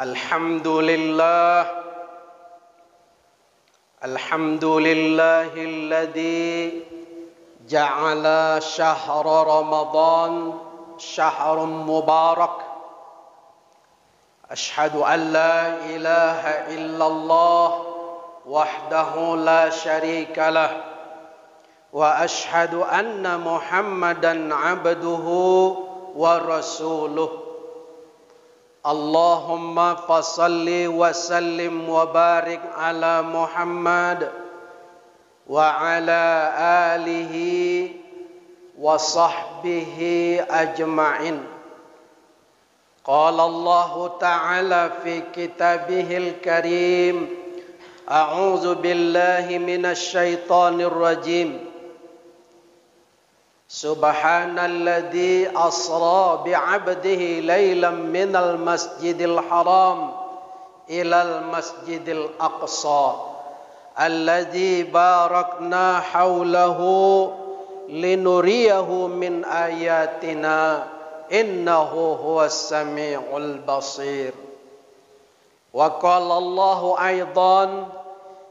Alhamdulillah, alhamdulillahilladzi ja'ala syahra Ramadan syahrun mubarak. Ashhadu an la ilaha illallah wahdahu la syarika lah wa ashhadu anna Muhammadan abduhu wa rasuluh. Allahumma fasalli wa sallim wa barik ala Muhammad wa ala alihi wa sahbihi ajma'in. Qala Allah ta'ala fi kitabihil karim, a'udzu billahi minasy syaithanir rajim. Subhanalladzi asra bi'abdihi laylan minal masjidil haram ilal masjidil aqsa alladzi barakna haulahu linuriyahu min ayatina innahu huwas samiul basir. Wa qala Allahu aidan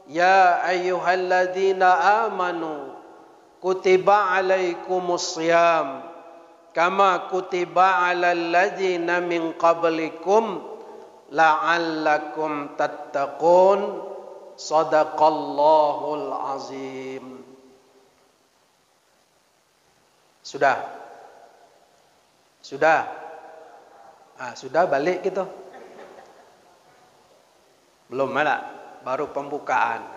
ya ayyuhalladzina amanu kutiba alaikumus syiyam kama kutiba alal ladzina min qablikum la'allakum tattaqun. Shadaqallahul azim. Sudah balik gitu. Belum ada, baru pembukaan.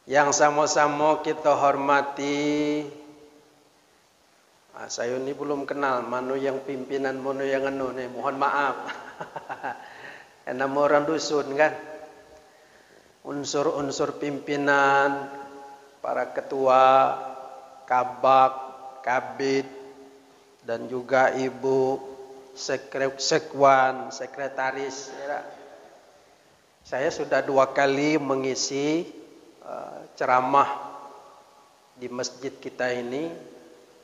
Yang sama-sama kita hormati. Saya ini belum kenal mana yang pimpinan, mana yang anu nih. Mohon maaf. Nama orang dusun kan. Unsur-unsur pimpinan, para ketua, kabak, kabid, dan juga ibu sekwan, sekretaris. Saya sudah 2 kali mengisi ceramah di masjid kita ini.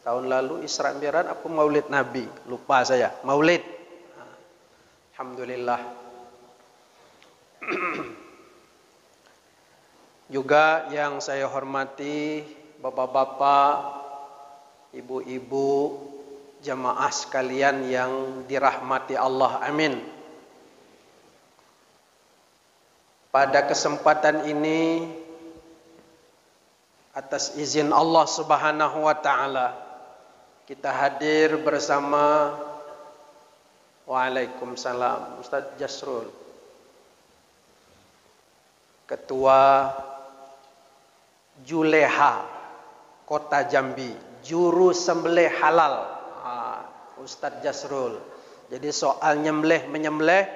Tahun lalu Isra Mi'raj apa Maulid Nabi, lupa saya. Maulid. Alhamdulillah. Juga yang saya hormati bapak-bapak, ibu-ibu, jamaah sekalian yang dirahmati Allah, amin. Pada kesempatan ini, atas izin Allah Subhanahu wa taala, kita hadir bersama Waalaikumsalam Ustaz Jasrul, Ketua Juleha Kota Jambi, juru sembelih halal, Ustaz Jasrul. Jadi soal nyembelih menyembelih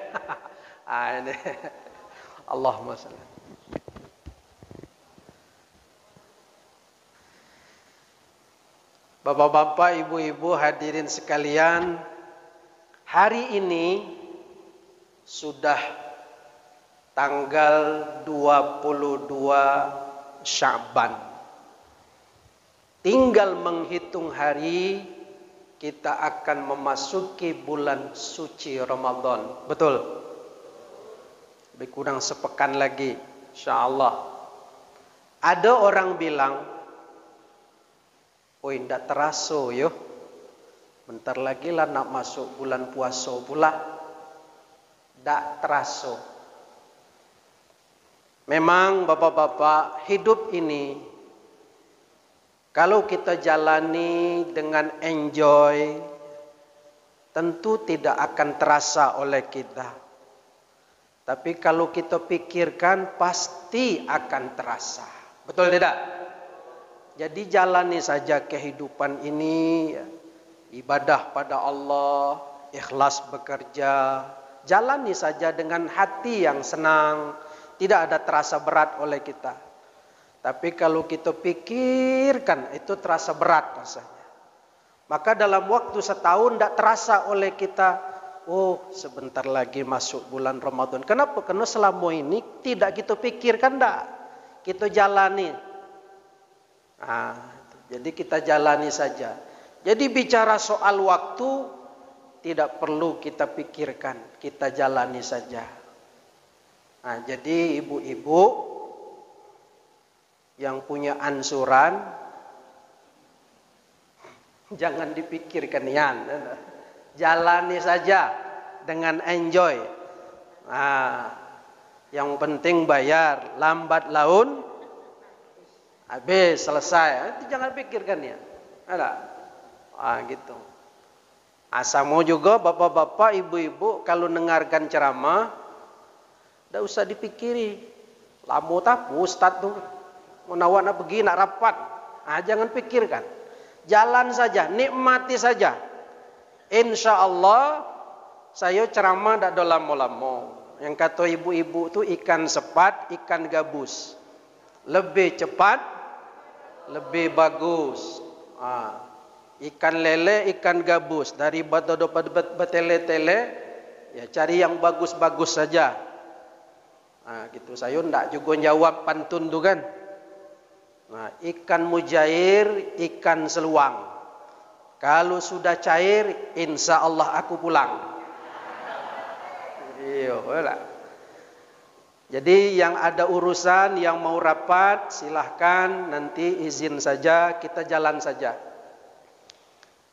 ini Allahumma shalli. Bapak-bapak, ibu-ibu, hadirin sekalian, hari ini sudah tanggal 22 Sya'ban. Tinggal menghitung hari, kita akan memasuki bulan suci Ramadan. Betul? Lebih kurang sepekan lagi, insyaallah. Ada orang bilang, "Oh, ndak terasa yo. Bentar lagi lah nak masuk bulan puasa pula." Ndak terasa. Memang bapak-bapak, hidup ini kalau kita jalani dengan enjoy, tentu tidak akan terasa oleh kita. Tapi kalau kita pikirkan, pasti akan terasa. Betul tidak? Jadi jalani saja kehidupan ini, ibadah pada Allah, ikhlas bekerja. Jalani saja dengan hati yang senang, tidak ada terasa berat oleh kita. Tapi kalau kita pikirkan, itu terasa berat rasanya. Maka dalam waktu setahun tidak terasa oleh kita, oh sebentar lagi masuk bulan Ramadan. Kenapa? Karena selama ini tidak kita pikirkan, tidak. Kita jalani. Jadi kita jalani saja. Jadi bicara soal waktu, tidak perlu kita pikirkan, kita jalani saja. Nah, jadi ibu-ibu yang punya ansuran, jangan dipikirkan ya, jalani saja dengan enjoy. Nah, yang penting bayar, lambat laun habis, selesai. Itu jangan pikirkan ya. Ada. Gitu. Asamu juga bapak-bapak, ibu-ibu kalau dengarkan ceramah, tidak usah dipikiri. Lamu tapu ustaz tuh, mau nak pergi nak rapat. Jangan pikirkan. Jalan saja, nikmati saja. Insya Allah saya ceramah tidak ada lama-lama. Yang kata ibu-ibu tuh ikan sepat, ikan gabus. Lebih cepat, lebih bagus. Ikan lele, ikan gabus. Dari betele-tele, ya cari yang bagus-bagus saja. Gitu. Saya tidak juga jawab pantun tu kan. Ikan mujair, ikan seluang. Kalau sudah cair, insya Allah aku pulang. Iya, lah. Jadi yang ada urusan, yang mau rapat, silahkan nanti izin saja, kita jalan saja.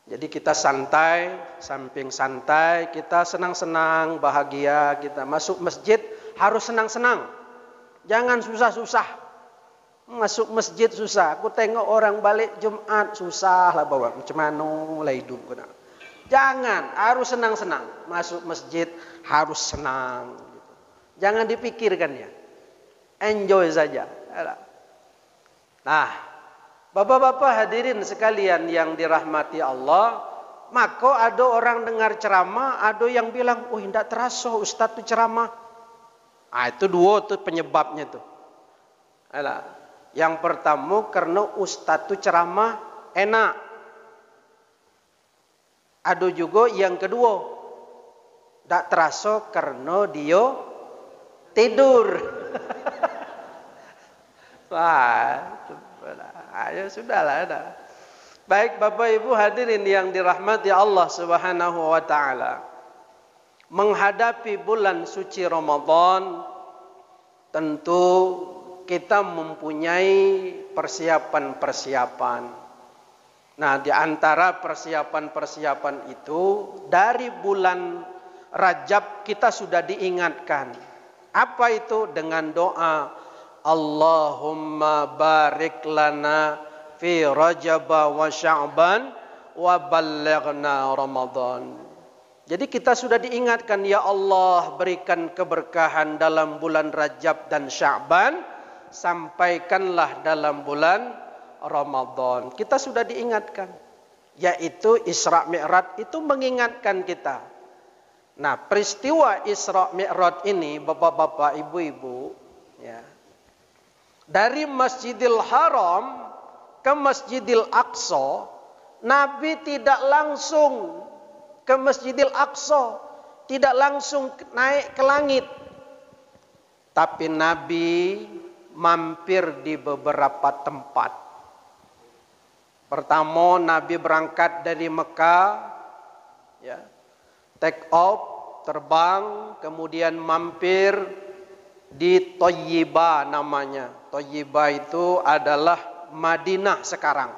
Jadi kita santai, samping santai, kita senang-senang, bahagia, kita masuk masjid harus senang-senang. Jangan susah-susah. Masuk masjid susah. Aku tengok orang balik Jumat susah lah bawa. Macam mana lah hidup. Jangan, harus senang-senang. Masuk masjid harus senang. Jangan dipikirkan ya. Enjoy saja. Nah, bapak-bapak hadirin sekalian yang dirahmati Allah, maka ada orang dengar ceramah, ada yang bilang, oh tidak terasa Ustaz itu ceramah. Itu dua tuh penyebabnya tuh. Yang pertama karena Ustaz itu ceramah enak. Ada juga yang kedua, tidak terasa karena dia tidur. Ya sudahlah. Baik Bapak Ibu hadirin yang dirahmati Allah Subhanahu wa taala. Menghadapi bulan suci Ramadan, tentu kita mempunyai persiapan-persiapan. Nah, di antara persiapan-persiapan itu dari bulan Rajab kita sudah diingatkan. Apa itu? Dengan doa Allahumma barik lana fi Rajab wa Sya'ban wa ballighna Ramadan. Jadi kita sudah diingatkan, ya Allah berikan keberkahan dalam bulan Rajab dan Sya'ban, sampaikanlah dalam bulan Ramadan. Kita sudah diingatkan, yaitu Isra Mi'raj itu mengingatkan kita. Nah, peristiwa Isra Mi'raj ini bapak-bapak, ibu-ibu, ya, dari Masjidil Haram ke Masjidil Aqsa, Nabi tidak langsung ke Masjidil Aqsa, tidak langsung naik ke langit, tapi Nabi mampir di beberapa tempat. Pertama, Nabi berangkat dari Mekah, ya, take off, terbang, kemudian mampir di Thayyibah namanya. Thayyibah itu adalah Madinah sekarang.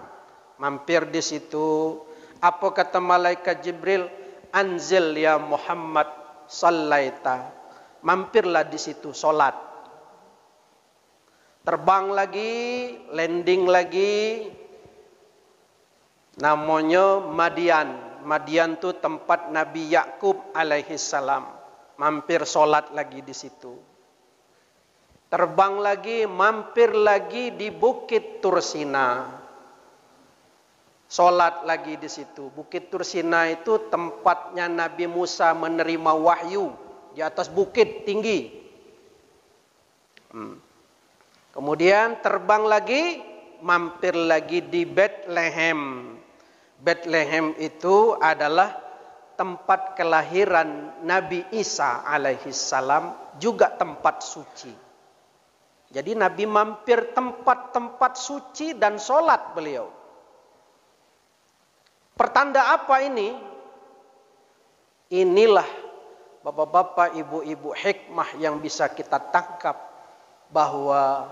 Mampir di situ. Apa kata malaikat Jibril? Anzil ya Muhammad sallaita. Mampirlah di situ, solat. Terbang lagi, landing lagi. Namanya Madian. Madian itu tempat Nabi Yakub alaihi salam. Mampir solat lagi di situ. Terbang lagi, mampir lagi di Bukit Tursina. Solat lagi di situ. Bukit Tursina itu tempatnya Nabi Musa menerima wahyu di atas bukit tinggi. Kemudian terbang lagi, mampir lagi di Bethlehem. Bethlehem itu adalah tempat kelahiran Nabi Isa alaihi salam, juga tempat suci. Jadi Nabi mampir tempat-tempat suci dan solat beliau. Pertanda apa ini? Inilah bapak-bapak, ibu-ibu hikmah yang bisa kita tangkap, bahwa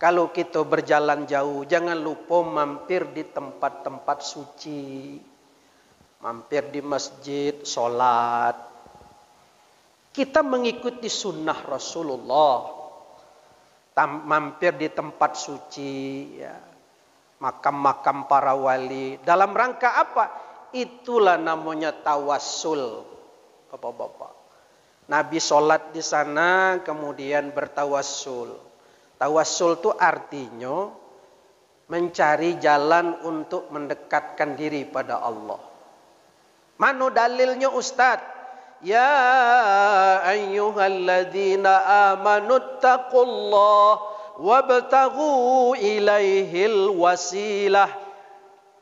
kalau kita berjalan jauh, jangan lupa mampir di tempat-tempat suci. Mampir di masjid, sholat. Kita mengikuti sunnah Rasulullah. Mampir di tempat suci, ya. Makam-makam para wali. Dalam rangka apa? Itulah namanya tawassul, bapak-bapak. Nabi sholat di sana, kemudian bertawassul. Tawassul itu artinya mencari jalan untuk mendekatkan diri pada Allah. Mana dalilnya Ustaz? Ya ayyuhalladzina amanu taqullaha wabtaghu ilaihil wasilah.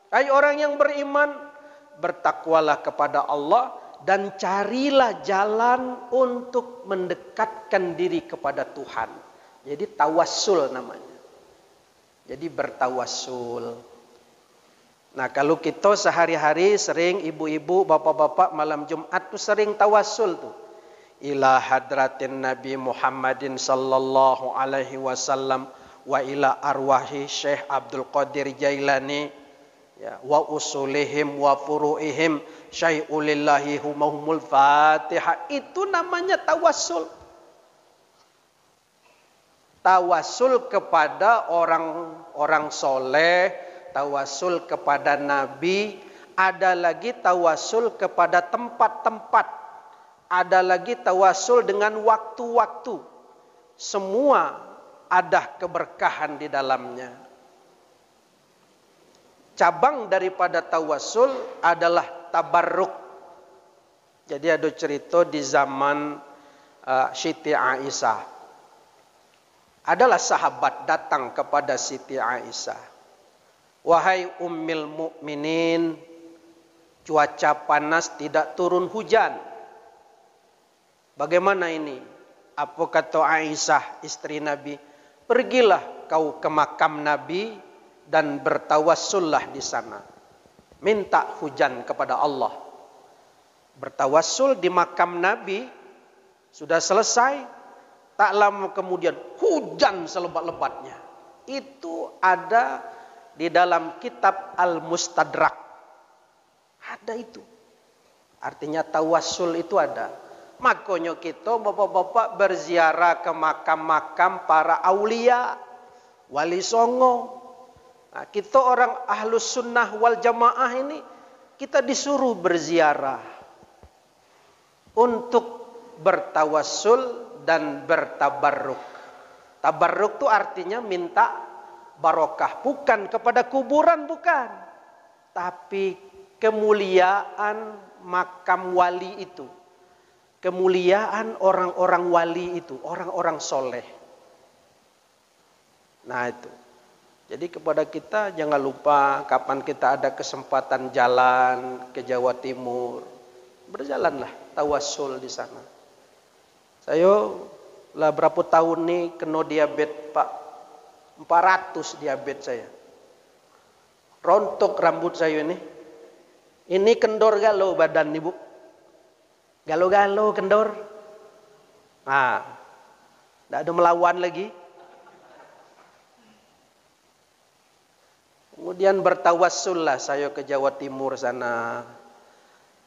Hai orang yang beriman, bertakwalah kepada Allah dan carilah jalan untuk mendekatkan diri kepada Tuhan. Jadi tawassul namanya. Jadi bertawassul. Nah, kalau kita sehari-hari sering, ibu-ibu, bapak-bapak, malam Jumat tuh sering tawassul tuh. Ila hadratin Nabi Muhammadin sallallahu alaihi wasallam wa ila arwahi Syekh Abdul Qadir Jailani, ya, wa usulihim wa furu'ihim syai'ulillahi humahumul Fatihah. Itu namanya tawassul. Tawassul kepada orang-orang soleh, tawassul kepada Nabi, ada lagi tawassul kepada tempat-tempat, ada lagi tawassul dengan waktu-waktu. Semua ada keberkahan di dalamnya. Cabang daripada tawassul adalah tabarruk. Jadi ada cerita di zaman Siti Aisyah. Adalah sahabat datang kepada Siti Aisyah. Wahai ummil mukminin, cuaca panas tidak turun hujan. Bagaimana ini? Apa kata Aisyah istri Nabi? Pergilah kau ke makam Nabi dan bertawassullah di sana. Minta hujan kepada Allah. Bertawassul di makam Nabi, sudah selesai, tak lama kemudian hujan selebat-lebatnya. Itu ada di dalam kitab Al-Mustadrak. Ada itu. Artinya tawassul itu ada. Makanya kita bapak-bapak berziarah ke makam-makam para aulia, wali songo. Nah, kita orang ahlus sunnah wal jamaah ini, kita disuruh berziarah untuk bertawassul dan bertabarruk. Tabarruk itu artinya minta barokah, bukan kepada kuburan, bukan, tapi kemuliaan makam wali itu, kemuliaan orang-orang wali itu, orang-orang soleh. Nah itu, jadi kepada kita jangan lupa, kapan kita ada kesempatan jalan ke Jawa Timur, berjalanlah tawassul di sana. Saya lah berapa tahun nih kena diabetes Pak, 400 diabetes saya. Rontok rambut saya ini. Ini kendor galau badan ibu. Galau-galau kendor. Nah, tidak ada melawan lagi. Kemudian bertawassul lah saya ke Jawa Timur sana.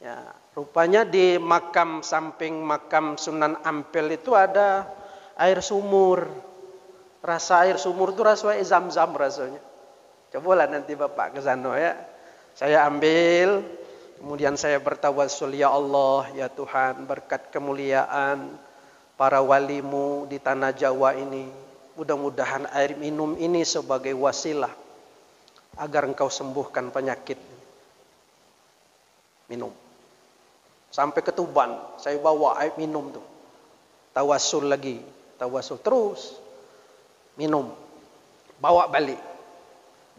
Ya, rupanya di makam, samping makam Sunan Ampel itu ada air sumur. Rasa air sumur itu rasa zam-zam rasanya. Cobalah nanti Bapak ke sana ya. Saya ambil, kemudian saya bertawassul, ya Allah, ya Tuhan, berkat kemuliaan para walimu di tanah Jawa ini, mudah-mudahan air minum ini sebagai wasilah agar engkau sembuhkan penyakit. Minum. Sampai ke Tuban, saya bawa air minum tuh. Tawassul lagi, tawassul terus. Minum, bawa balik.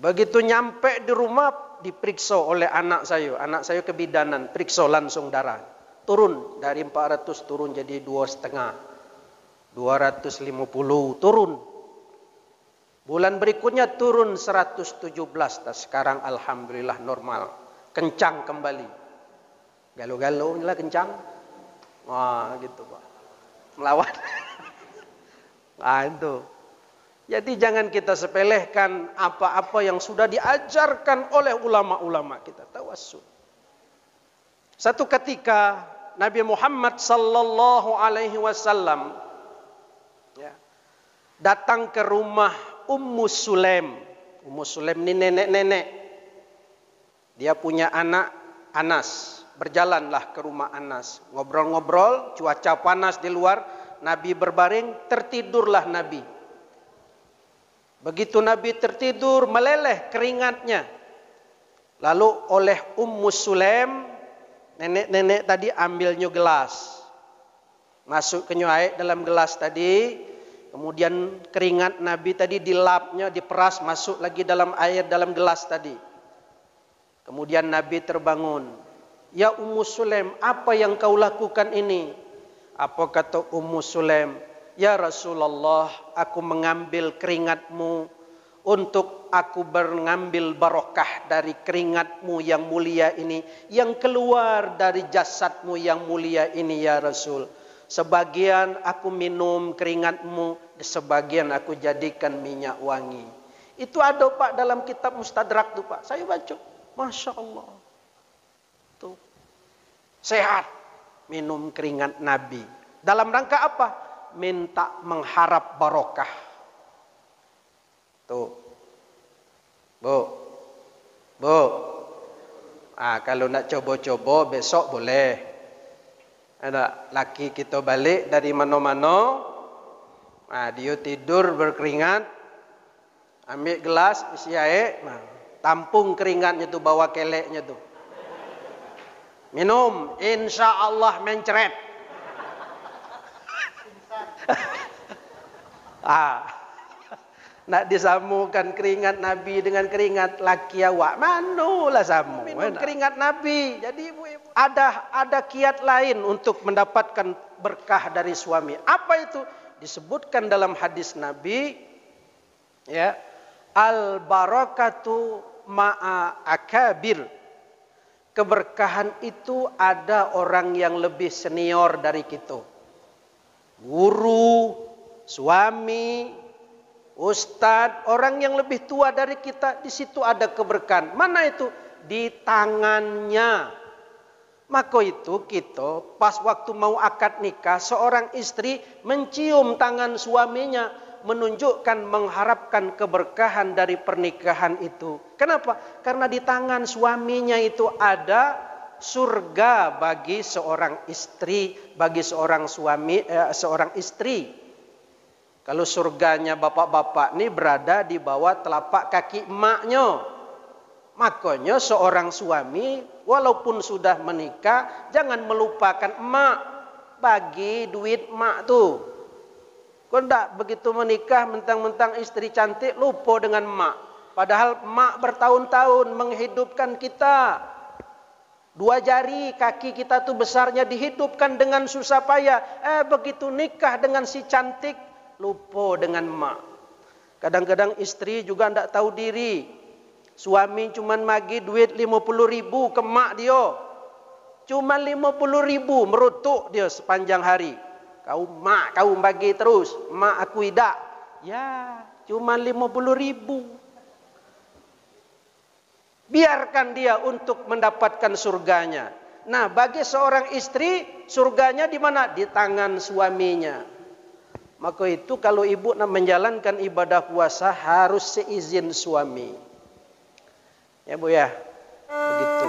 Begitu nyampe di rumah, diperiksa oleh anak saya kebidanan, periksa langsung darah. Turun dari 400 turun jadi 2,5, 250 turun. Bulan berikutnya turun 117, dan sekarang alhamdulillah normal, kencang kembali. Galau-galau lah kencang. Wah, gitu Pak. Melawan. Nah, itu. Jadi jangan kita sepelehkan apa-apa yang sudah diajarkan oleh ulama-ulama kita. Tawassul. Satu ketika Nabi Muhammad sallallahu alaihi wasallam datang ke rumah Ummu Sulaim. Ummu Sulaim ini nenek-nenek. Dia punya anak Anas. Berjalanlah ke rumah Anas. Ngobrol-ngobrol, cuaca panas di luar. Nabi berbaring, tertidurlah Nabi. Begitu Nabi tertidur, meleleh keringatnya. Lalu oleh Ummu Sulaim, nenek-nenek tadi ambilnya gelas. Masuk ke air dalam gelas tadi. Kemudian keringat Nabi tadi dilapnya, diperas, masuk lagi dalam air dalam gelas tadi. Kemudian Nabi terbangun. Ya Ummu Sulaim, apa yang kau lakukan ini? Apa kata Ummu Sulaim? Ya Rasulullah, aku mengambil keringatmu untuk aku mengambil barokah dari keringatmu yang mulia ini, yang keluar dari jasadmu yang mulia ini ya Rasul. Sebagian aku minum keringatmu, sebagian aku jadikan minyak wangi. Itu ada Pak dalam kitab Mustadrak tuh Pak. Saya baca. Masya Allah. Tuh. Sehat. Minum keringat Nabi. Dalam rangka apa? Minta mengharap barokah. Tuh. Bu. Kalau nak coba-coba besok boleh. Ada laki kita balik dari mana-mana. Dia tidur berkeringat. Ambil gelas isi air. Tampung keringatnya tu, bawa keleknya tu. Minum, insya Allah mencret. Nak disamukan keringat Nabi dengan keringat laki awak, manulah samu. Minum keringat Nabi. Jadi ibu-ibu ada kiat lain untuk mendapatkan berkah dari suami. Apa itu? Disebutkan dalam hadis Nabi, ya, al barakatu ma'a akabir. Keberkahan itu ada orang yang lebih senior dari kita. Guru, suami, ustadz, orang yang lebih tua dari kita, di situ ada keberkahan. Mana itu? Di tangannya. Maka itu kita pas waktu mau akad nikah, seorang istri mencium tangan suaminya, menunjukkan mengharapkan keberkahan dari pernikahan itu. Kenapa? Karena di tangan suaminya itu ada surga bagi seorang istri, bagi seorang suami, seorang istri. Kalau surganya bapak-bapak ini berada di bawah telapak kaki emaknya. Makanya seorang suami walaupun sudah menikah jangan melupakan emak. Bagi duit emak tuh. Kau tidak begitu menikah mentang-mentang istri cantik lupa dengan emak. Padahal emak bertahun-tahun menghidupkan kita. 2 jari kaki kita tuh besarnya dihidupkan dengan susah payah. Begitu nikah dengan si cantik lupa dengan emak. Kadang-kadang istri juga tidak tahu diri. Suami cuman bagi duit 50.000 ke mak dia. Cuma 50.000 merutuk dia sepanjang hari. Kau mak, kau bagi terus. Mak aku tidak. Ya, cuma 50.000. Biarkan dia untuk mendapatkan surganya. Nah, bagi seorang istri, surganya di mana? Di tangan suaminya. Maka itu kalau ibu nak menjalankan ibadah puasa harus seizin suami. Ya Bu ya, begitu.